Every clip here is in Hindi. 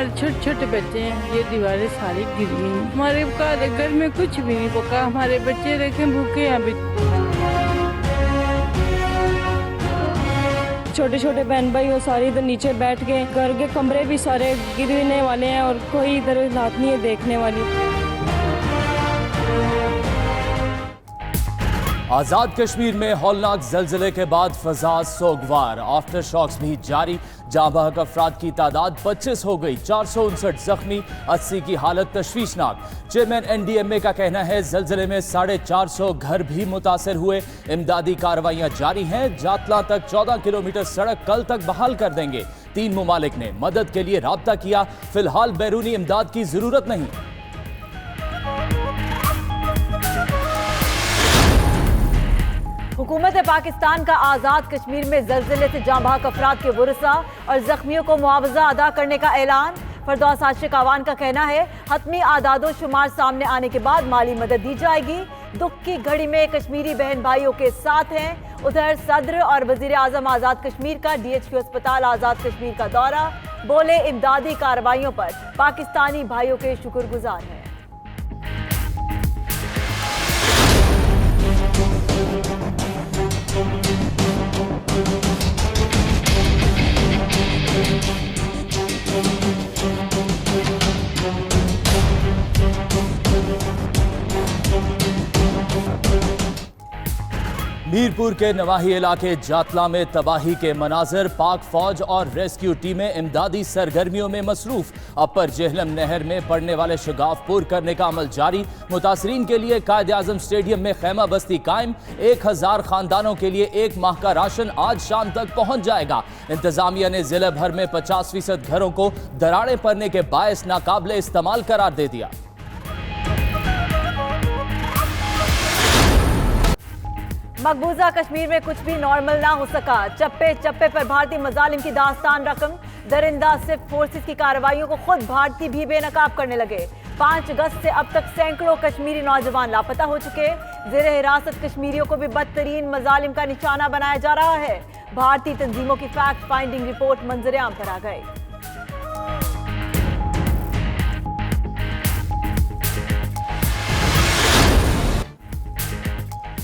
हमारे छोटे छोटे बच्चे हैं, ये दीवारें सारी गिर गई। हमारे घर में कुछ भी नहीं पका, हमारे बच्चे रखे भूखे अभी। छोटे छोटे बहन भाई वो सारे इधर नीचे बैठ गए, घर के कमरे भी सारे गिरने वाले हैं और कोई इधर हाथ नहीं है देखने वाली। आज़ाद कश्मीर में हौलनाक जलजले के बाद फजा सोगवार, आफ्टर शॉक्स भी जारी। जाँ बहक अफराद की तादाद 25 हो गई, 459 जख्मी, 80 की हालत तशवीशनाक। चेयरमैन NDMA का कहना है जलजले में 450 घर भी मुतासर हुए। इमदादी कार्रवाइयां जारी हैं, जातला तक 14 किलोमीटर सड़क कल तक बहाल कर देंगे। 3 मुमालिक ने मदद के लिए राब्ता किया, फिलहाल बैरूनी इमदाद की जरूरत नहीं। हुकूमत पाकिस्तान का आज़ाद कश्मीर में ज़लज़ले से जाँ बहक अफराद के वरसा और ज़ख्मियों को मुआवजा अदा करने का ऐलान। फरदौस आशिक आवान का कहना है हतमी आदादो शुमार सामने आने के बाद माली मदद दी जाएगी। दुख की घड़ी में कश्मीरी बहन भाइयों के साथ हैं। उधर सदर और वज़ीर आज़म आज़ाद कश्मीर का DHQ अस्पताल आज़ाद कश्मीर का दौरा, बोले इमदादी कार्रवाइयों पर पाकिस्तानी भाइयों के शुक्रगुजार हैं। मीरपुर के नवाही इलाके जातला में तबाही के मनाजर, पाक फौज और रेस्क्यू टीमें इमदादी सरगर्मियों में मसरूफ। अपर जेहलम नहर में पड़ने वाले शगाफ पुर करने का अमल जारी। मुतासरीन के लिए कायद आजम स्टेडियम में खैमा बस्ती कायम। 1000 खानदानों के लिए 1 माह का राशन आज शाम तक पहुंच जाएगा। इंतजामिया ने जिले भर में 50% घरों को दरारें पड़ने के बायस नाकाबिले इस्तेमाल करार दे दिया। मकबूजा कश्मीर में कुछ भी नॉर्मल ना हो सका। चप्पे चप्पे पर भारतीय मजालिम की दास्तान रकम। दरिंदा सिर्फ फोर्सेस की कार्रवाइयों को खुद भारतीय भी बेनकाब करने लगे। 5 अगस्त से अब तक सैकड़ों कश्मीरी नौजवान लापता हो चुके। जेर हिरासत कश्मीरियों को भी बदतरीन मजालिम का निशाना बनाया जा रहा है। भारतीय तंजीमों की फैक्ट फाइंडिंग रिपोर्ट मंजर-ए-आम पर आ गई।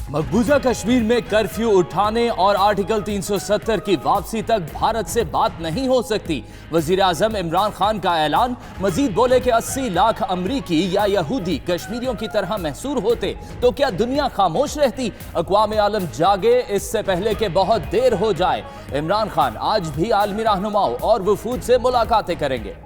मकबूजा कश्मीर में कर्फ्यू उठाने और आर्टिकल 370 की वापसी तक भारत से बात नहीं हो सकती। वजीर आजम इमरान खान का ऐलान। मजीद बोले कि 80 लाख अमरीकी या यहूदी कश्मीरियों की तरह महसूर होते तो क्या दुनिया खामोश रहती? अक़वाम आलम जागे इससे पहले कि बहुत देर हो जाए। इमरान खान आज भी आलमी रहनुमाओं और वफूद से मुलाकातें करेंगे।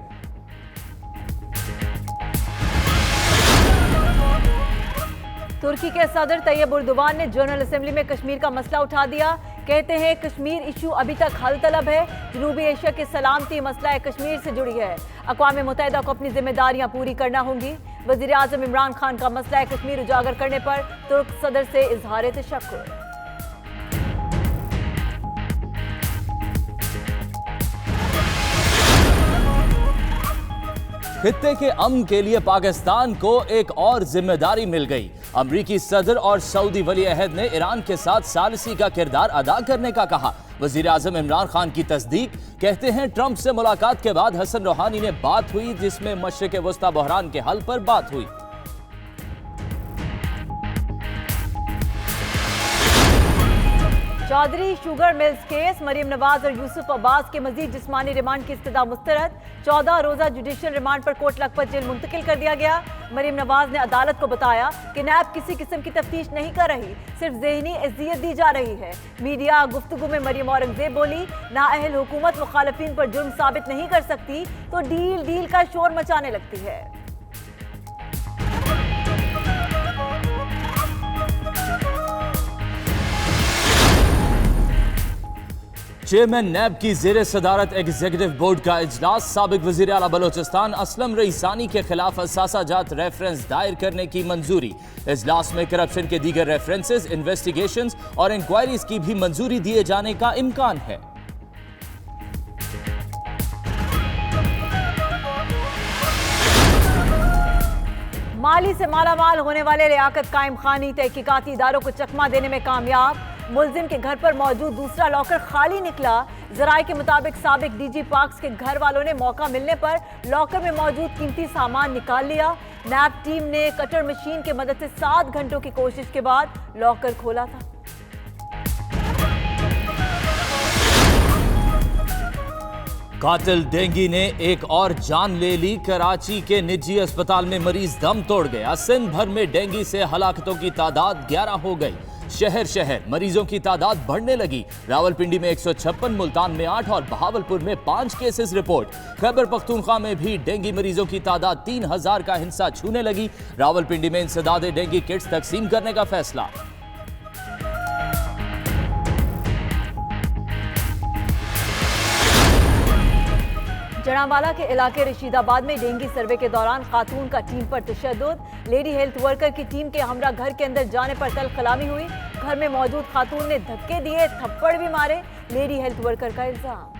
तुर्की के सदर तैयब उर्दुवान ने जनरल असेंबली में कश्मीर का मसला उठा दिया। कहते हैं कश्मीर इशू अभी तक हल तलब है। जनूबी एशिया की सलामती मसला कश्मीर से जुड़ी है। अक़वाम मुत्तहिदा को अपनी जिम्मेदारियां पूरी करना होंगी। वज़ीर आज़म इमरान खान का मसला कश्मीर उजागर करने पर तुर्क सदर से इजहार तशक्कुर। खित्ते के अमन के लिए पाकिस्तान को एक और जिम्मेदारी मिल गई। अमरीकी सदर और सऊदी वली अहद ने ईरान के साथ सालिसी का किरदार अदा करने का कहा। वजीर आजम इमरान खान की तस्दीक। कहते हैं ट्रंप से मुलाकात के बाद हसन रूहानी ने बात हुई जिसमें मशरिक़ वस्ता बहरान के हल पर बात हुई। Chaudhry sugar mills case, Maryam Nawaz और यूसुफ अब्बास के मजीद जिस्मानी रिमांड की इस्तदा मुस्तरद। 14 रोजा जुडिशियल रिमांड पर कोट लखपत जेल मुंतकिल कर दिया गया। मरीम नवाज ने अदालत को बताया कि नैब किसी किस्म की तफ्तीश नहीं कर रही, सिर्फ ज़हनी अज़ियत दी जा रही है। मीडिया गुफ्तगू में मरीम औरंगजेब बोली, नाअहल हुकूमत मुखालफिन पर जुर्म साबित नहीं कर सकती तो डील डील का शोर मचाने लगती है। चेयरमैन नैब की जेर सदारत एग्जीक्यूटिव बोर्ड का इजलास। साबिक वजीर आला बलोचिस्तान असलम रईसानी के खिलाफ असासाजात रेफरेंस दायर करने की मंजूरी। इजलास में करप्शन के दीगर रेफरेंसेस, इन्वेस्टिगेशंस और इंक्वायरीज की भी मंजूरी दिए जाने का इम्कान है। माली से मालामाल होने वाले लियाकत कायम खानी तहकीकाती इदारों को चकमा देने में कामयाब। मुल्जिम के घर पर मौजूद दूसरा लॉकर खाली निकला। जराये के मुताबिक साबिक डीजी पार्क्स के घर वालों ने मौका मिलने पर लॉकर में मौजूद कीमती सामान निकाल लिया। नैब टीम ने कटर मशीन की मदद से 7 घंटों की कोशिश के बाद लॉकर खोला था। कातिल डेंगू ने एक और जान ले ली। कराची के निजी अस्पताल में मरीज दम तोड़ गया। सिंध भर में डेंगू से हलाकतों की तादाद 11 हो गई। शहर शहर मरीजों की तादाद बढ़ने लगी। रावलपिंडी में 156, मुल्तान में 8 और बहावलपुर में 5 केसेस रिपोर्ट। खैबर पख्तूनख्वा में भी डेंगू मरीजों की तादाद 3000 का हिस्सा छूने लगी। रावलपिंडी में इंसदादे डेंगू किट्स तकसीम करने का फैसला। जनावाला के इलाके रशीदाबाद में डेंगू सर्वे के दौरान खातून का टीम पर तशद्दुद। लेडी हेल्थ वर्कर की टीम के हमरा घर के अंदर जाने पर तल कलामी हुई। घर में मौजूद खातून ने धक्के दिए, थप्पड़ भी मारे। लेडी हेल्थ वर्कर का इल्जाम।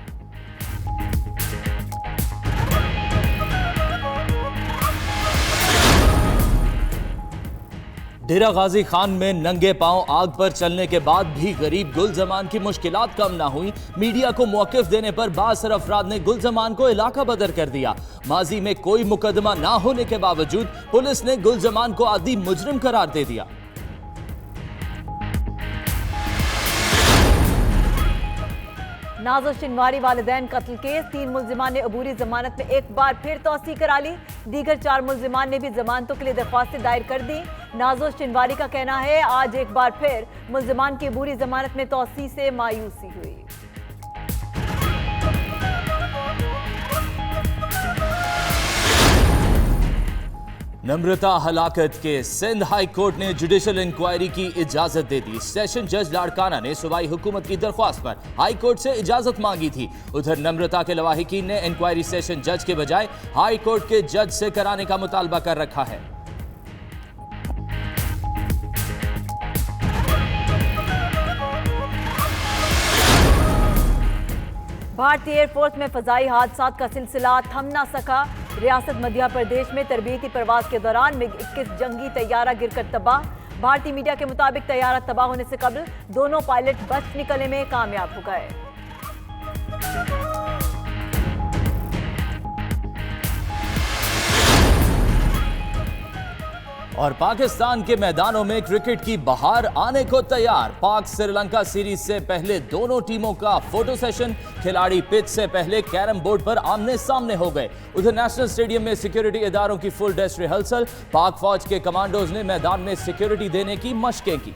डेरा गाजी खान में नंगे पांव आग पर चलने के बाद भी गरीब गुलजमान की मुश्किलात कम ना हुई। मीडिया को मौकिफ देने पर बासर अफराद ने गुलजमान को इलाका बदर कर दिया। माजी में कोई मुकदमा ना होने के बावजूद पुलिस ने गुलजमान को आदी मुजरिम करार दे दिया। नाजो शिनवारी वालिदैन कत्ल केस, 3 मुल्जिमान ने अबूरी जमानत में एक बार फिर तौसी करा ली। दीगर 4 मुल्जिमान ने भी जमानतों के लिए दरख्वास्तें दायर कर दी। नाजो शिनवारी का कहना है आज एक बार फिर मुल्जिमान की अबूरी जमानत में तौसी से मायूसी हुई। नम्रता हलाकत के सिंध हाई कोर्ट ने जुडिशल इंक्वायरी की इजाजत दे दी। सेशन जज लाड़काना ने सूबाई हुकूमत की दरख्वास्त पर हाई कोर्ट से इजाजत मांगी थी। उधर नम्रता के लवाहिकीन ने इंक्वायरी सेशन जज के बजाय हाई कोर्ट के जज से कराने का मुतालबा कर रखा है। भारतीय एयरफोर्स में फजाई हादसात का सिलसिला थम ना सका। रियासत मध्य प्रदेश में तरबीती प्रवास के दौरान मिग 21 जंगी तैयारा गिरकर तबाह। भारतीय मीडिया के मुताबिक तैयारा तबाह होने से कबल दोनों पायलट बच निकलने में कामयाब हो गए। और पाकिस्तान के मैदानों में क्रिकेट की बहार आने को तैयार। पाक श्रीलंका सीरीज से पहले दोनों टीमों का फोटो सेशन। खिलाड़ी पिच से पहले कैरम बोर्ड पर आमने सामने हो गए। उधर नेशनल स्टेडियम में सिक्योरिटी इदारों की फुल ड्रेस रिहर्सल। पाक फौज के कमांडोज ने मैदान में सिक्योरिटी देने की मशकें की।